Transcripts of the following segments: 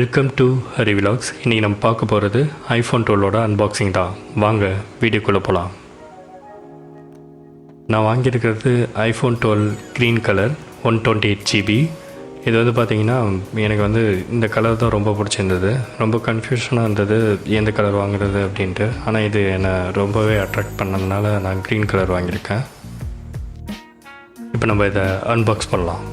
Welcome to Hari vlogs. இன்றைக்கி நம்ம பார்க்க போகிறது ஐஃபோன் 12ஓட அன்பாக்சிங் தான். வாங்க வீடியோக்குள்ளே போகலாம். நான் வாங்கியிருக்கிறது ஐஃபோன் 12 க்ரீன் கலர் 128 GB. இது வந்து பார்த்திங்கன்னா எனக்கு வந்து இந்த கலர் தான் ரொம்ப பிடிச்சிருந்தது. ரொம்ப கன்ஃபியூஷனாக இருந்தது எந்த கலர் வாங்குறது அப்படின்ட்டு. ஆனால் இது என்னை ரொம்பவே அட்ராக்ட் பண்ணதுனால நான் க்ரீன் கலர் வாங்கியிருக்கேன். இப்போ நம்ம இதை அன்பாக்ஸ் பண்ணலாம்.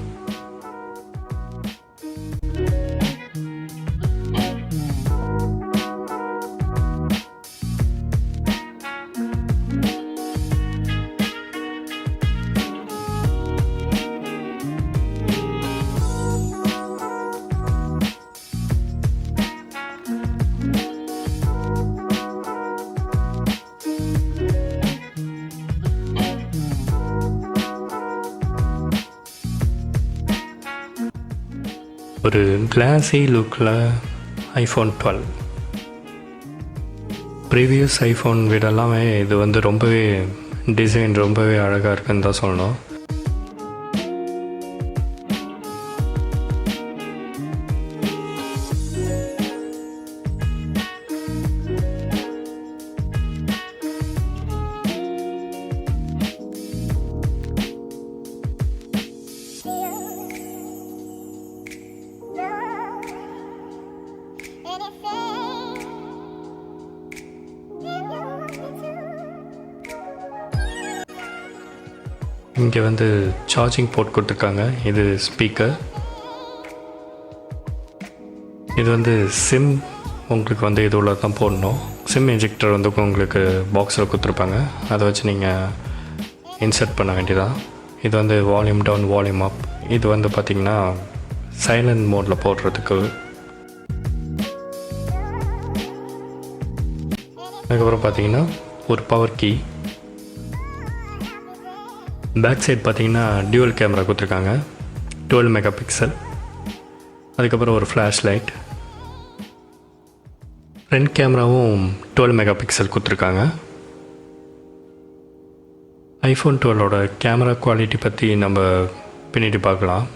ஒரு கிளாஸி லுக்கில் ஐஃபோன் 12. ப்ரீவியஸ் ஐஃபோன் விடலாமே இது வந்து ரொம்பவே டிசைன் ரொம்பவே அழகாக இருக்குன்னு தான் சொல்லணும். இங்கே வந்து சார்ஜிங் போர்ட் கொடுத்துருக்காங்க. இது ஸ்பீக்கர். இது வந்து சிம் உங்களுக்கு வந்து இது உள்ள தான் போடணும். சிம் எஜெக்டர் வந்து உங்களுக்கு பாக்ஸில் கொடுத்துருப்பாங்க. அதை வச்சு நீங்கள் இன்சர்ட் பண்ண வேண்டியதான். இது வந்து வால்யூம் டவுன் வால்யூம் அப். இது வந்து பார்த்திங்கன்னா சைலண்ட் மோடில் போடுறதுக்கு. அதுக்கப்புறம் பார்த்திங்கன்னா ஒரு பவர் கீ. பேக் சைட் பார்த்திங்கன்னா டியூவல் கேமரா கொடுத்துருக்காங்க, 12 மெகா பிக்சல். அதுக்கப்புறம் ஒரு ஃப்ளாஷ் லைட். ஃப்ரண்ட் கேமராவும் 12 மெகா பிக்சல் கொடுத்துருக்காங்க. ஐஃபோன் 12ஓட கேமரா குவாலிட்டி பற்றி நம்ம பின்னாடி பார்க்கலாம்.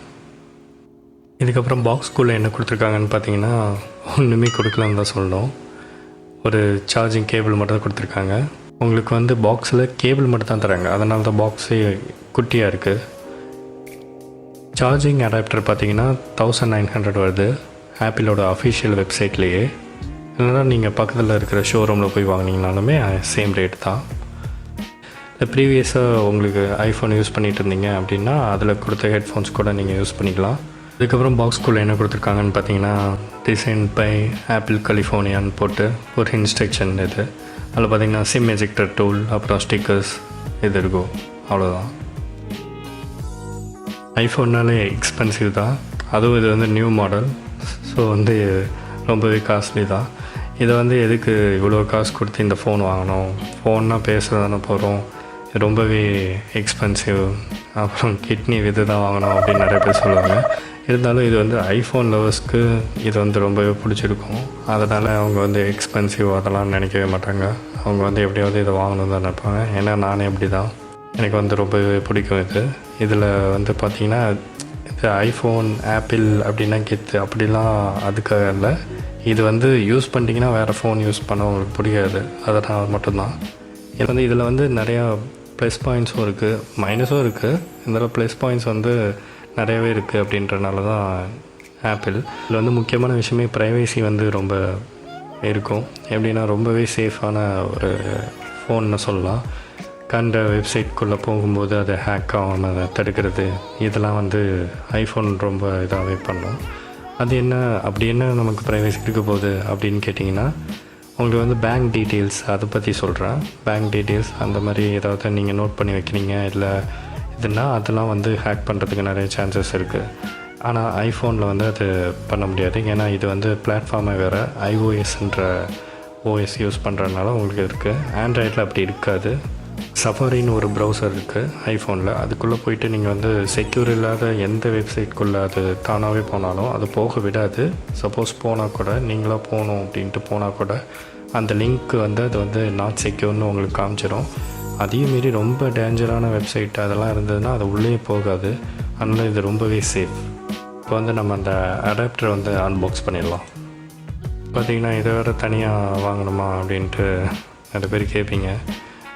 இதுக்கப்புறம் பாக்ஸ்குள்ளே என்ன கொடுத்துருக்காங்கன்னு பார்த்தீங்கன்னா ஒன்றுமே கொடுக்கலான்னு தான் சொல்லணும். ஒரு சார்ஜிங் கேபிள் மட்டும் தான் கொடுத்துருக்காங்க. உங்களுக்கு வந்து பாக்ஸில் கேபிள் மட்டும் தான் தராங்க, அதனால தான் பாக்ஸே குட்டியாக இருக்குது. சார்ஜிங் அடாப்டர் பார்த்தீங்கன்னா 1900 வருது ஆப்பிளோட அஃபிஷியல் வெப்சைட்லேயே. இல்லைனா நீங்கள் பக்கத்தில் இருக்கிற ஷோரூமில் போய் வாங்கினீங்கனாலுமே சேம் ரேட் தான். இந்த ப்ரீவியஸாக உங்களுக்கு ஐஃபோன் யூஸ் பண்ணிகிட்டு இருந்தீங்க அப்படின்னா அதில் கொடுத்த ஹெட்ஃபோன்ஸ் கூட நீங்கள் யூஸ் பண்ணிக்கலாம். அதுக்கப்புறம் பாக்ஸ்குள்ளே என்ன கொடுத்துருக்காங்கன்னு பார்த்தீங்கன்னா டிசைன் பை ஆப்பிள் கலிஃபோர்னியான்னு போட்டு ஒரு இன்ஸ்ட்ரக்ஷன். இது அதில் பார்த்திங்கன்னா சிம் எஜெக்டர் டூல், அப்புறம் ஸ்டிக்கர்ஸ் இது இருக்கும். அவ்வளோதான். ஐஃபோன்னாலே எக்ஸ்பென்சிவ் தான். அதுவும் இது வந்து நியூ மாடல். ஸோ வந்து ரொம்பவே காஸ்ட்லி தான். இதை வந்து எதுக்கு இவ்வளோ காசு கொடுத்து இந்த ஃபோன் வாங்கணும், ஃபோன்னா பேச தானே போகிறோம், ரொம்பவே எக்ஸ்பென்சிவ், அப்புறம் கிட்னி விது தான் வாங்கணும் அப்படின்னு நிறைய பேர் சொல்லுவாங்க. இருந்தாலும் இது வந்து ஐஃபோன் லவர்ஸ்க்கு இது வந்து ரொம்பவே பிடிச்சிருக்கும். அதனால் அவங்க வந்து எக்ஸ்பென்சிவ் அதெல்லாம் நினைக்கவே மாட்டாங்க. அவங்க வந்து எப்படியாவது இதை வாங்கணும் தான் நினைப்பாங்க. ஏன்னா நானே அப்படி தான், எனக்கு வந்து ரொம்பவே பிடிக்கும் இது. இதில் வந்து பார்த்திங்கன்னா இது ஐஃபோன் ஆப்பிள் அப்படின்னா கெத்து அப்படிலாம் அதுக்காக இல்லை. இது வந்து யூஸ் பண்ணிட்டீங்கன்னா வேறு ஃபோன் யூஸ் பண்ண உங்களுக்கு பிடிக்காது, அதனால் மட்டும்தான். இது வந்து இதில் வந்து நிறையா ப்ளஸ் பாயிண்ட்ஸும் இருக்குது, மைனஸும் இருக்குது. இதில் ப்ளஸ் பாயிண்ட்ஸ் வந்து நிறையவே இருக்குது அப்படின்றனால தான் ஆப்பிள். இதில் வந்து முக்கியமான விஷயமே ப்ரைவேசி வந்து ரொம்ப இருக்கும். எப்படின்னா ரொம்பவே சேஃபான ஒரு ஃபோன்னு சொல்லலாம். கண்ட வெப்சைட்குள்ளே போகும்போது அதை ஹேக் ஆகாமல் அதை தடுக்கிறது, இதெல்லாம் வந்து ஐஃபோன் ரொம்ப இதாகவே பண்ணும். அது என்ன அப்படி என்ன நமக்கு ப்ரைவேசி இருக்க போகுது அப்படின்னு கேட்டிங்கன்னா உங்களுக்கு வந்து பேங்க் டீட்டெயில்ஸ் அதை பற்றி சொல்கிறேன். பேங்க் டீட்டெயில்ஸ் அந்த மாதிரி ஏதாவது நீங்கள் நோட் பண்ணி வைக்கிறீங்க இல்லை இதுனா அதெல்லாம் வந்து ஹேக் பண்ணுறதுக்கு நிறைய சான்சஸ் இருக்குது. ஆனால் ஐஃபோனில் வந்து அது பண்ண முடியாது. ஏன்னா இது வந்து பிளாட்ஃபார்மே வேறு, iOSன்ற ஓஎஸ் யூஸ் பண்ணுறதுனால உங்களுக்கு இருக்குது. ஆண்ட்ராய்டில் அப்படி இருக்காது. சஃபாரின்னு ஒரு ப்ரௌசர் இருக்குது ஐஃபோனில். அதுக்குள்ளே போயிட்டு நீங்கள் வந்து செக்யூர் இல்லாத எந்த வெப்சைட்குள்ளே அது தானாகவே போனாலும் அது போக விடாது. சப்போஸ் போனால் கூட நீங்களாக போகணும் அப்படின்ட்டு போனால் கூட அந்த லிங்க் வந்து அது வந்து நாட் செக்யூர்னு உங்களுக்கு காமிச்சிடும். அதையும் மீறி ரொம்ப டேஞ்சரான வெப்சைட் அதெல்லாம் இருந்ததுன்னா அது உள்ளே போகாது. அதனால் இது ரொம்பவே சேஃப். இப்போ வந்து நம்ம அந்த அடாப்டரை வந்து அன்பாக்ஸ் பண்ணிடலாம். பார்த்திங்கன்னா இதை வேறு தனியாக வாங்கணுமா அப்படின்ட்டு நிறைய பேர் கேட்பீங்க.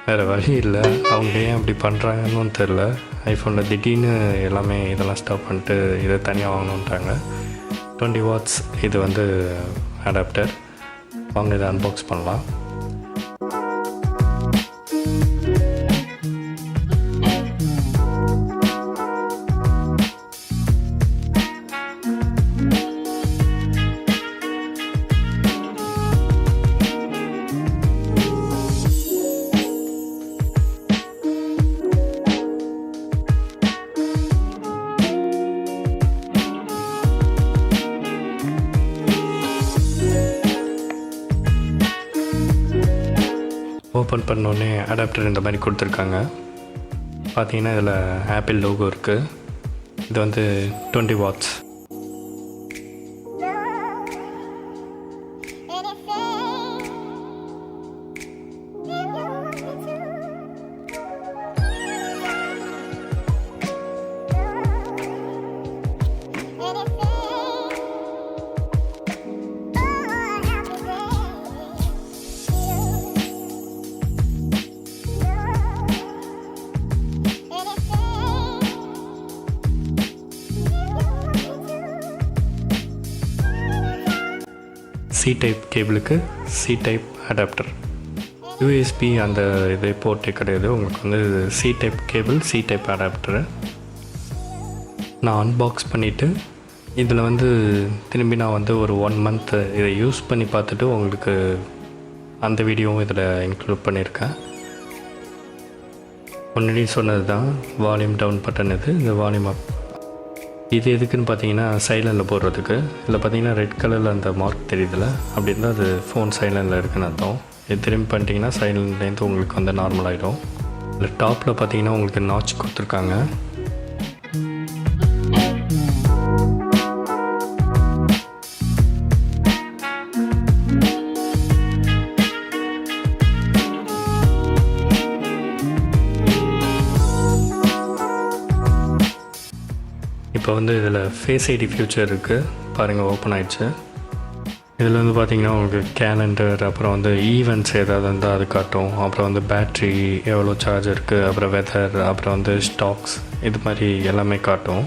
வேறு வழி இல்லை, அவங்க ஏன் அப்படி பண்ணுறாங்கன்னு தெரில. ஐஃபோனில் திடீர்னு எல்லாமே இதெல்லாம் ஸ்டாப் பண்ணிட்டு இதை தனியாக வாங்கணுன்ட்டாங்க. 20 watts இது வந்து அடாப்டர். வாங்க இதை அன்பாக்ஸ் பண்ணலாம். ஓப்பன் பண்ணோடனே அடாப்டர் இந்த மாதிரி கொடுத்துருக்காங்க. பார்த்தீங்கன்னா இதில் ஆப்பிள் லோகோ இருக்குது. இது வந்து 20 watts. சி டைப் கேபிளுக்கு சி டைப் அடாப்டர். யூஎஸ்பி அந்த இது போர்ட்டே கிடையாது. உங்களுக்கு வந்து C type cable, C type adapter. நான் அன்பாக்ஸ் பண்ணிவிட்டு இதில் வந்து திரும்பி நான் வந்து ஒரு 1 month இதை யூஸ் பண்ணி பார்த்துட்டு உங்களுக்கு அந்த வீடியோவும் இதில் இன்க்ளூட் பண்ணியிருக்கேன். முன்னாடி சொன்னது தான் வால்யூம் டவுன் பட்டன். இந்த வால்யூம் அப் இது எதுக்குன்னு பார்த்தீங்கன்னா சைலண்டில் போடுறதுக்கு. இதில் பார்த்தீங்கன்னா ரெட் கலரில் அந்த மார்க் தெரியுதுல, அப்படி இருந்தால் அது ஃபோன் சைலண்டில் இருக்குன்னு அர்த்தம். இது திரும்பி பண்ணிட்டீங்கன்னா சைலண்ட்லேருந்து உங்களுக்கு வந்து நார்மல் ஆகிடும். இதில் டாப்பில் பார்த்தீங்கன்னா உங்களுக்கு நாட்ச் கொடுத்துருக்காங்க. இப்போ வந்து இதில் ஃபேஸ் ஐடி ஃபியூச்சர் இருக்குது பாருங்கள், ஓப்பன் ஆகிடுச்சு. இதில் வந்து பார்த்திங்கன்னா உங்களுக்கு கேலண்டர், அப்புறம் வந்து ஈவெண்ட்ஸ் ஏதாவது இருந்தால் அது காட்டும். அப்புறம் வந்து பேட்ரி எவ்வளோ சார்ஜ் இருக்குது, அப்புறம் வெதர், அப்புறம் வந்து ஸ்டாக்ஸ், இது மாதிரி எல்லாமே காட்டும்.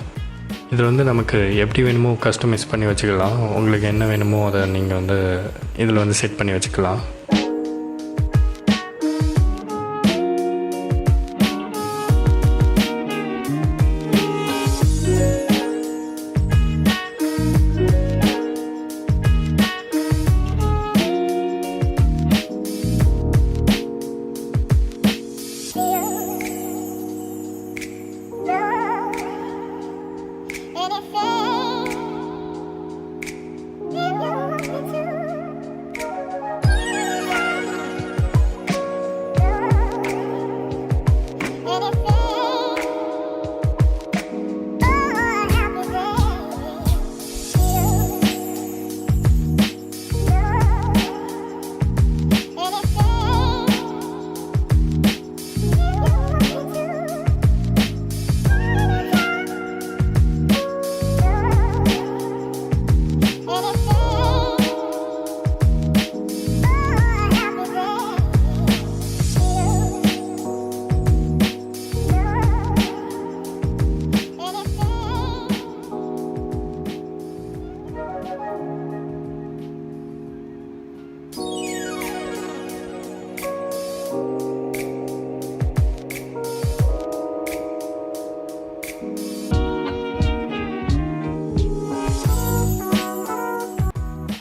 இதில் வந்து நமக்கு எப்படி வேணுமோ கஸ்டமைஸ் பண்ணி வச்சுக்கலாம். உங்களுக்கு என்ன வேணுமோ அதை நீங்கள் வந்து இதில் வந்து செட் பண்ணி வச்சுக்கலாம்.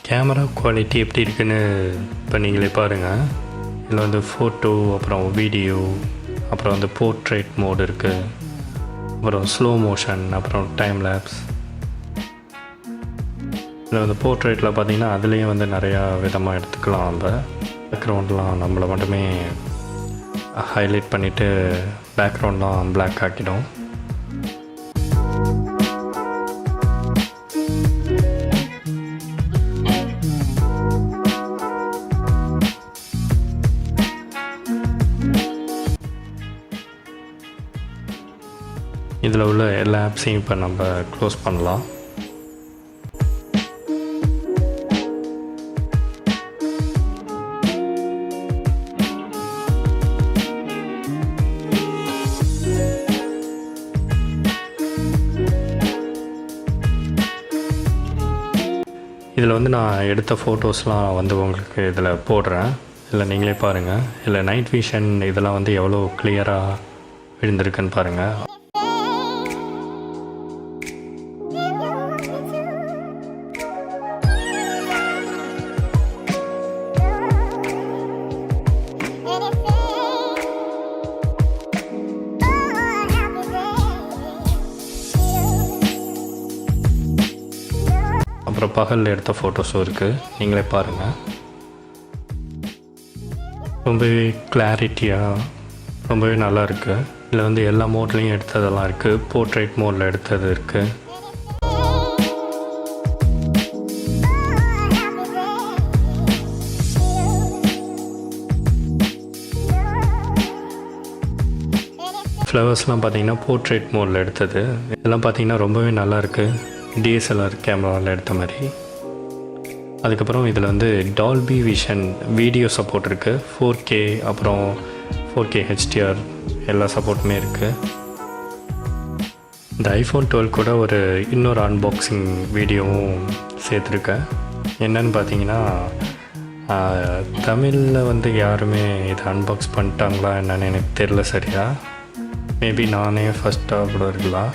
கேமரா குவாலிட்டி எப்படி இருக்குன்னு இப்போ நீங்களே பாருங்கள். இதில் வந்து ஃபோட்டோ, அப்புறம் வீடியோ, அப்புறம் வந்து போர்ட்ரேட் மோடு இருக்குது, அப்புறம் ஸ்லோ மோஷன், அப்புறம் டைம் லேப்ஸ். இதில் வந்து போர்ட்ரேட்டில் பார்த்திங்கன்னா அதுலேயும் வந்து நிறையா விதமாக எடுத்துக்கலாம். நம்ம பேக்ரவுண்ட்லாம் நம்மளை மட்டுமே ஹைலைட் பண்ணிவிட்டு பேக்ரவுண்ட்லாம் பிளாக் ஆக்கிடும். இதில் உள்ள எல்லா ஆப்ஸையும் இப்போ நம்ம க்ளோஸ் பண்ணலாம். இதில் வந்து நான் எடுத்த ஃபோட்டோஸ்லாம் வந்து உங்களுக்கு இதில் போடுறேன், இல்லை நீங்களே பாருங்கள். இல்லை நைட் விஷன் இதெல்லாம் வந்து எவ்வளோ கிளியராக விழுந்திருக்குன்னு பாருங்கள். அப்புறம் பகலில் எடுத்த ஃபோட்டோஸும் இருக்குது, நீங்களே பாருங்கள். ரொம்பவே கிளாரிட்டியாக ரொம்பவே நல்லா இருக்குது. இதில் வந்து எல்லா மோட்லேயும் எடுத்ததெல்லாம் இருக்குது. போர்ட்ரேட் மோடில் எடுத்தது இருக்குது. ஃப்ளவர்ஸ்லாம் பார்த்தீங்கன்னா போர்ட்ரேட் மோடில் எடுத்தது. இதெல்லாம் பார்த்தீங்கன்னா ரொம்பவே நல்லாயிருக்கு, டிஎஸ்எல்ஆர் கேமராவில் எடுத்த மாதிரி. அதுக்கப்புறம் இதில் வந்து டால்பி விஷன் வீடியோ சப்போர்ட் இருக்குது, 4K அப்புறம் 4K HDR எல்லா சப்போர்ட்டுமே இருக்குது. இந்த ஐஃபோன் 12 கூட ஒரு இன்னொரு அன்பாக்சிங் வீடியோவும் சேர்த்துருக்கேன். என்னன்னு பார்த்தீங்கன்னா தமிழில் வந்து யாருமே இதை அன்பாக்ஸ் பண்ணிட்டாங்களா என்னன்னு எனக்கு தெரில சரியா. மேபி நானே ஃபஸ்ட்டாக கூட இருக்கலாம்.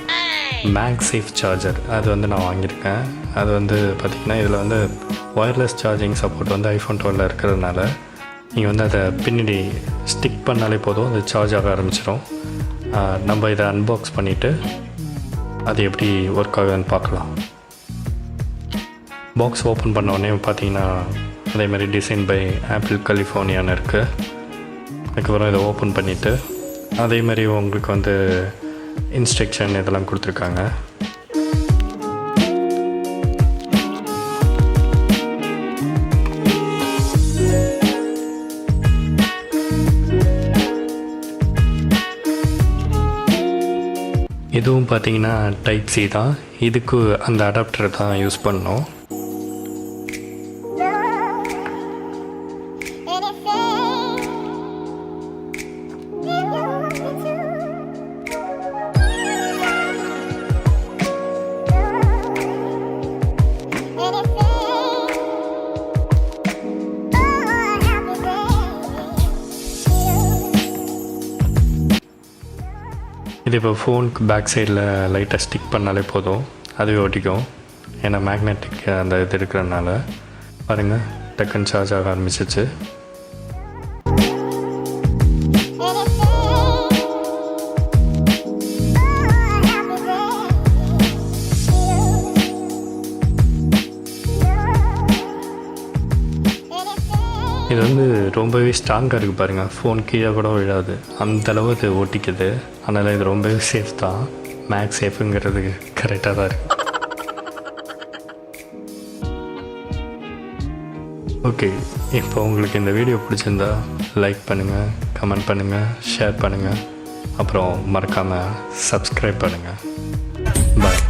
Magsafe சார்ஜர் அது வந்து நான் வாங்கியிருக்கேன். அது வந்து பார்த்திங்கன்னா இதில் வந்து ஒயர்லெஸ் சார்ஜிங் சப்போர்ட் வந்து ஐஃபோன் 12 இருக்கிறதுனால நீங்கள் வந்து அதை பின்னாடி ஸ்டிக் பண்ணாலே போதும், அது சார்ஜ் ஆக ஆரம்பிச்சிடும். நம்ம இதை அன்பாக்ஸ் பண்ணிவிட்டு அது எப்படி ஒர்க் ஆகுதுன்னு பார்க்கலாம். பாக்ஸ் ஓப்பன் பண்ணோடனே பார்த்திங்கன்னா அதேமாதிரி டிசைன் பை ஆப்பிள் கலிஃபோர்னியான்னு இருக்குது. அதுக்கப்புறம் இதை ஓப்பன் பண்ணிவிட்டு அதேமாதிரி உங்களுக்கு வந்து இன்ஸ்ட்ரக்ஷன் இதெல்லாம் கொடுத்துருக்காங்க. இதுவும் பார்த்தீங்கன்னா டைப் சி தான். இதுக்கு அந்த அடாப்டர் தான் யூஸ் பண்ணோம். இது இப்போ ஃபோனுக்கு பேக் சைடில் லைட்டாக ஸ்டிக் பண்ணாலே போதும், அதுவே ஒட்டிக்கும். ஏன்னா மேக்னெட்டிக் அந்த இது இருக்கிறதுனால. பாருங்கள், டக்குன்னு சார்ஜ் ஆக ஆரம்பிச்சிச்சு. இது வந்து ரொம்பவே ஸ்ட்ராங்காக இருக்குது பாருங்கள், ஃபோன் கீழே கூட விழாது, அந்தளவு இது ஓட்டிக்குது. அதனால் இது ரொம்பவே சேஃப் தான். மேக்ஸேஃபுங்கிறது கரெக்டாக தான் இருக்குது. ஓகே, இப்போ உங்களுக்கு இந்த வீடியோ பிடிச்சிருந்தா லைக் பண்ணுங்கள், கமெண்ட் பண்ணுங்கள், ஷேர் பண்ணுங்கள், அப்புறம் மறக்காமல் சப்ஸ்கிரைப் பண்ணுங்கள். பாய்.